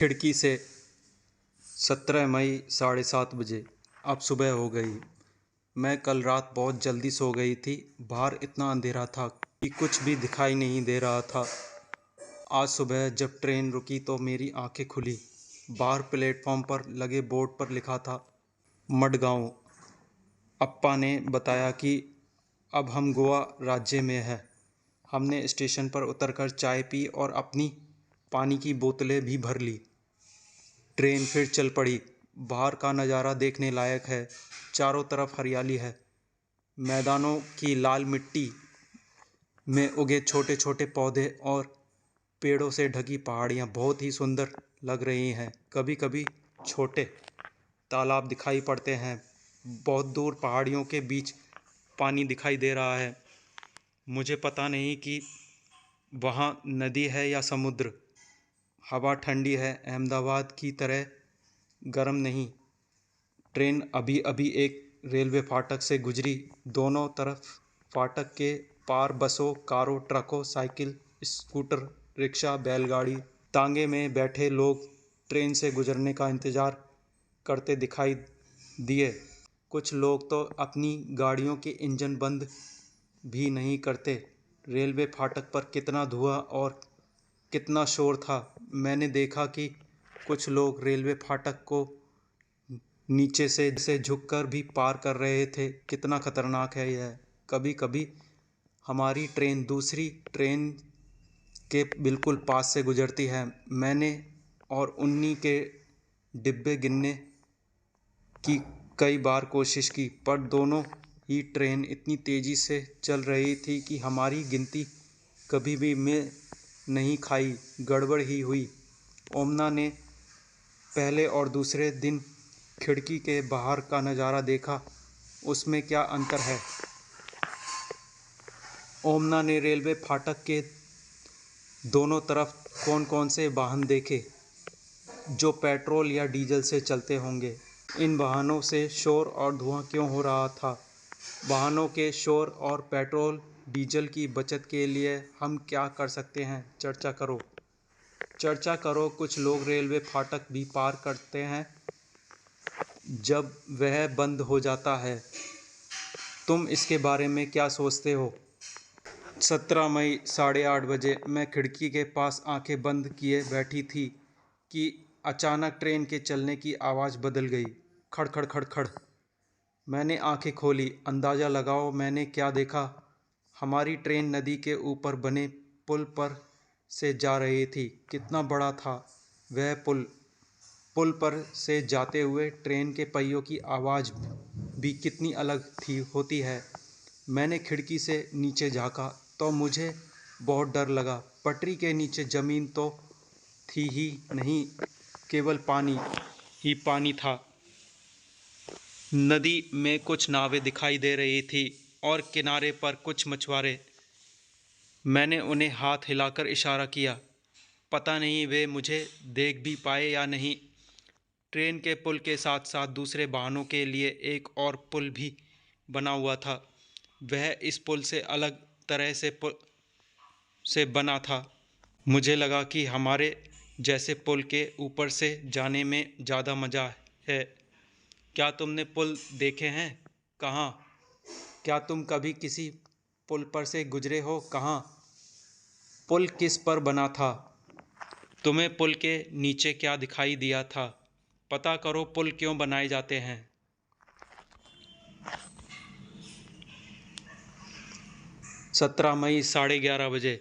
खिड़की से 17 मई 7:30 बजे। अब सुबह हो गई। मैं कल रात बहुत जल्दी सो गई थी। बाहर इतना अंधेरा था कि कुछ भी दिखाई नहीं दे रहा था। आज सुबह जब ट्रेन रुकी तो मेरी आंखें खुली। बाहर प्लेटफॉर्म पर लगे बोर्ड पर लिखा था मडगांव। अप्पा ने बताया कि अब हम गोवा राज्य में हैं। हमने स्टेशन पर उतरकर चाय पी और अपनी पानी की बोतलें भी भर ली। ट्रेन फिर चल पड़ी। बाहर का नज़ारा देखने लायक है। चारों तरफ हरियाली है। मैदानों की लाल मिट्टी में उगे छोटे छोटे पौधे और पेड़ों से ढकी पहाड़ियाँ बहुत ही सुंदर लग रही हैं। कभी कभी छोटे तालाब दिखाई पड़ते हैं। बहुत दूर पहाड़ियों के बीच पानी दिखाई दे रहा है। मुझे पता नहीं कि वहाँ नदी है या समुद्र। हवा ठंडी है, अहमदाबाद की तरह गर्म नहीं। ट्रेन अभी अभी एक रेलवे फाटक से गुजरी। दोनों तरफ फाटक के पार बसों, कारों, ट्रकों, साइकिल, स्कूटर, रिक्शा, बैलगाड़ी, तांगे में बैठे लोग ट्रेन से गुजरने का इंतज़ार करते दिखाई दिए। कुछ लोग तो अपनी गाड़ियों के इंजन बंद भी नहीं करते। रेलवे फाटक पर कितना धुआं और कितना शोर था। मैंने देखा कि कुछ लोग रेलवे फाटक को नीचे से झुककर भी पार कर रहे थे। कितना खतरनाक है यह। कभी कभी हमारी ट्रेन दूसरी ट्रेन के बिल्कुल पास से गुजरती है। मैंने और उन्हीं के डिब्बे गिनने की कई बार कोशिश की, पर दोनों ही ट्रेन इतनी तेज़ी से चल रही थी कि हमारी गिनती कभी भी मेल नहीं खाई। गड़बड़ ही हुई। ओमना ने पहले और दूसरे दिन खिड़की के बाहर का नज़ारा देखा। उसमें क्या अंतर है? ओमना ने रेलवे फाटक के दोनों तरफ कौन कौन से वाहन देखे जो पेट्रोल या डीजल से चलते होंगे। इन वाहनों से शोर और धुआं क्यों हो रहा था? वाहनों के शोर और पेट्रोल डीजल की बचत के लिए हम क्या कर सकते हैं? चर्चा करो। चर्चा करो। कुछ लोग रेलवे फाटक भी पार करते हैं जब वह बंद हो जाता है। तुम इसके बारे में क्या सोचते हो? 17 मई 8:30 बजे। मैं खिड़की के पास आंखें बंद किए बैठी थी कि अचानक ट्रेन के चलने की आवाज़ बदल गई। खड़ खड़ खड़ खड़। मैंने आंखें खोली। अंदाज़ा लगाओ मैंने क्या देखा। हमारी ट्रेन नदी के ऊपर बने पुल पर से जा रही थी। कितना बड़ा था वह पुल। पुल पर से जाते हुए ट्रेन के पहियों की आवाज़ भी कितनी अलग थी होती है। मैंने खिड़की से नीचे झाँका तो मुझे बहुत डर लगा। पटरी के नीचे ज़मीन तो थी ही नहीं, केवल पानी ही पानी था। नदी में कुछ नावें दिखाई दे रही थी और किनारे पर कुछ मछुआरे। मैंने उन्हें हाथ हिलाकर इशारा किया। पता नहीं वे मुझे देख भी पाए या नहीं। ट्रेन के पुल के साथ साथ दूसरे वाहनों के लिए एक और पुल भी बना हुआ था। वह इस पुल से अलग तरह से बना था। मुझे लगा कि हमारे जैसे पुल के ऊपर से जाने में ज़्यादा मज़ा है। क्या तुमने पुल देखे हैं? कहाँ? क्या तुम कभी किसी पुल पर से गुजरे हो? कहाँ? पुल किस पर बना था? तुम्हें पुल के नीचे क्या दिखाई दिया था? पता करो पुल क्यों बनाए जाते हैं। 17 मई 11:30 बजे।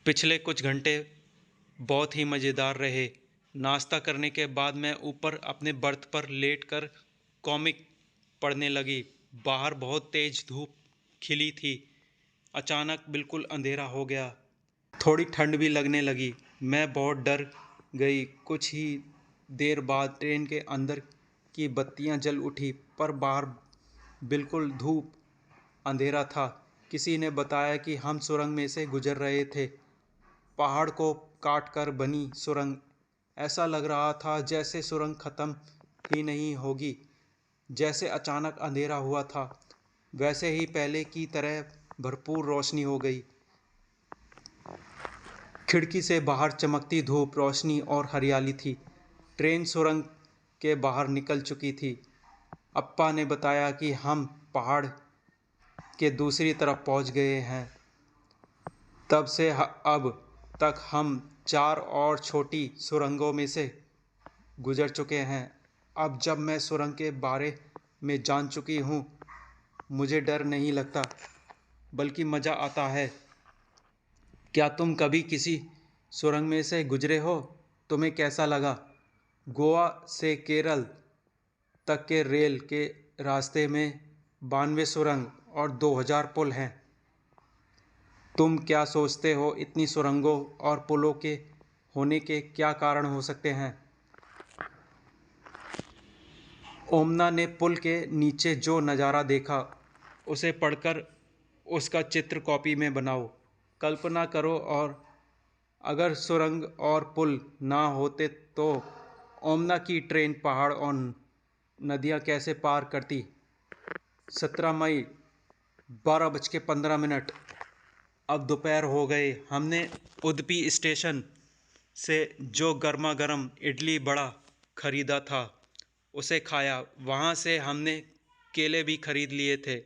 पिछले कुछ घंटे बहुत ही मज़ेदार रहे। नाश्ता करने के बाद मैं ऊपर अपने बर्थ पर लेटकर कॉमिक पढ़ने लगी। बाहर बहुत तेज़ धूप खिली थी। अचानक बिल्कुल अंधेरा हो गया। थोड़ी ठंड भी लगने लगी। मैं बहुत डर गई। कुछ ही देर बाद ट्रेन के अंदर की बत्तियां जल उठी, पर बाहर बिल्कुल धूप अंधेरा था। किसी ने बताया कि हम सुरंग में से गुजर रहे थे। पहाड़ को काट कर बनी सुरंग। ऐसा लग रहा था जैसे सुरंग ख़त्म ही नहीं होगी। जैसे अचानक अंधेरा हुआ था, वैसे ही पहले की तरह भरपूर रोशनी हो गई। खिड़की से बाहर चमकती धूप, रोशनी और हरियाली थी। ट्रेन सुरंग के बाहर निकल चुकी थी। अप्पा ने बताया कि हम पहाड़ के दूसरी तरफ पहुंच गए हैं। तब से अब तक हम 4 और छोटी सुरंगों में से गुजर चुके हैं। अब जब मैं सुरंग के बारे में जान चुकी हूँ, मुझे डर नहीं लगता, बल्कि मज़ा आता है। क्या तुम कभी किसी सुरंग में से गुजरे हो? तुम्हें कैसा लगा? गोवा से केरल तक के रेल के रास्ते में 92 सुरंग और 2000 पुल हैं। तुम क्या सोचते हो, इतनी सुरंगों और पुलों के होने के क्या कारण हो सकते हैं? ओमना ने पुल के नीचे जो नज़ारा देखा, उसे पढ़कर उसका चित्र कॉपी में बनाओ। कल्पना करो, और अगर सुरंग और पुल ना होते तो ओमना की ट्रेन पहाड़ और नदियाँ कैसे पार करती? 17 मई 12:15। अब दोपहर हो गए। हमने उडुपी स्टेशन से जो गर्मा गर्म इडली बड़ा खरीदा था, उसे खाया। वहाँ से हमने केले भी खरीद लिए थे।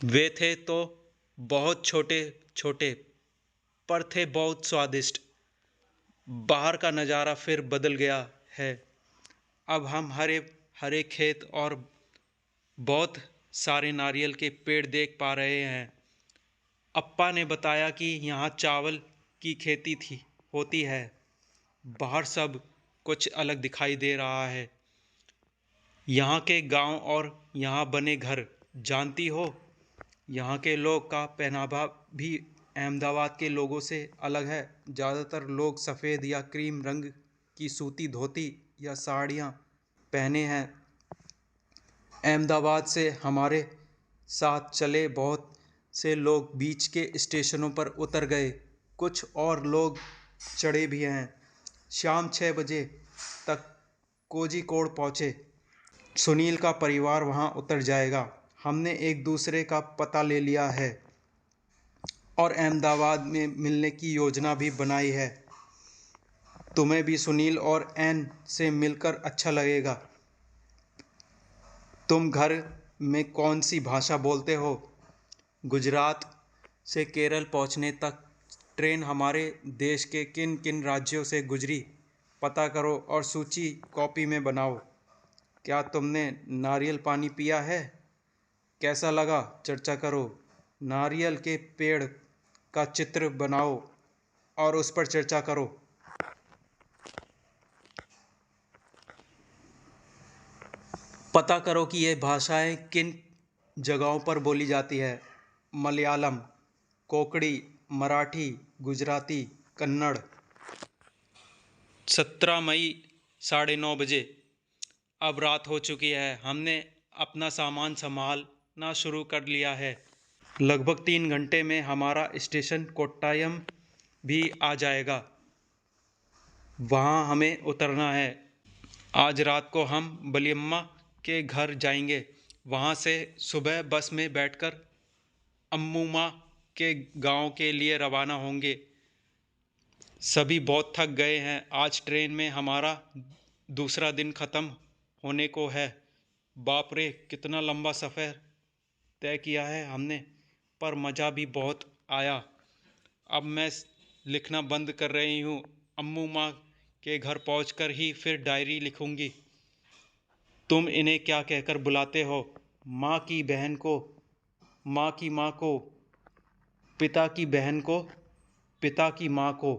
वे थे तो बहुत छोटे छोटे, पर थे बहुत स्वादिष्ट। बाहर का नज़ारा फिर बदल गया है। अब हम हरे हरे खेत और बहुत सारे नारियल के पेड़ देख पा रहे हैं। अप्पा ने बताया कि यहाँ चावल की खेती होती है। बाहर सब कुछ अलग दिखाई दे रहा है। यहाँ के गांव और यहाँ बने घर, जानती हो, यहाँ के लोग का पहनावा भी अहमदाबाद के लोगों से अलग है। ज़्यादातर लोग सफ़ेद या क्रीम रंग की सूती धोती या साड़ियाँ पहने हैं। अहमदाबाद से हमारे साथ चले बहुत से लोग बीच के स्टेशनों पर उतर गए। कुछ और लोग चढ़े भी हैं। शाम 6 बजे तक कोझिकोड पहुँचे। सुनील का परिवार वहाँ उतर जाएगा। हमने एक दूसरे का पता ले लिया है और अहमदाबाद में मिलने की योजना भी बनाई है। तुम्हें भी सुनील और एन से मिलकर अच्छा लगेगा। तुम घर में कौन सी भाषा बोलते हो? गुजरात से केरल पहुंचने तक ट्रेन हमारे देश के किन किन राज्यों से गुजरी, पता करो और सूची कॉपी में बनाओ। क्या तुमने नारियल पानी पिया है? कैसा लगा? चर्चा करो। नारियल के पेड़ का चित्र बनाओ और उस पर चर्चा करो। पता करो कि ये भाषाएं किन जगहों पर बोली जाती है। मलयालम, कोंकणी, मराठी, गुजराती, कन्नड़। 17 मई 9:30 अब रात हो चुकी है। हमने अपना सामान संभालना शुरू कर लिया है। लगभग 3 घंटे में हमारा स्टेशन कोट्टायम भी आ जाएगा। वहाँ हमें उतरना है। आज रात को हम बलियम्मा के घर जाएंगे। वहाँ से सुबह बस में बैठकर अम्मुमा के गांव के लिए रवाना होंगे। सभी बहुत थक गए हैं। आज ट्रेन में हमारा दूसरा दिन ख़त्म होने को है। बाप रे, कितना लंबा सफ़र तय किया है हमने, पर मज़ा भी बहुत आया। अब मैं लिखना बंद कर रही हूँ। अम्मू माँ के घर पहुँचकर ही फिर डायरी लिखूँगी। तुम इन्हें क्या कहकर बुलाते हो? माँ की बहन को माँ की माँ को, पिता की बहन को पिता की माँ को।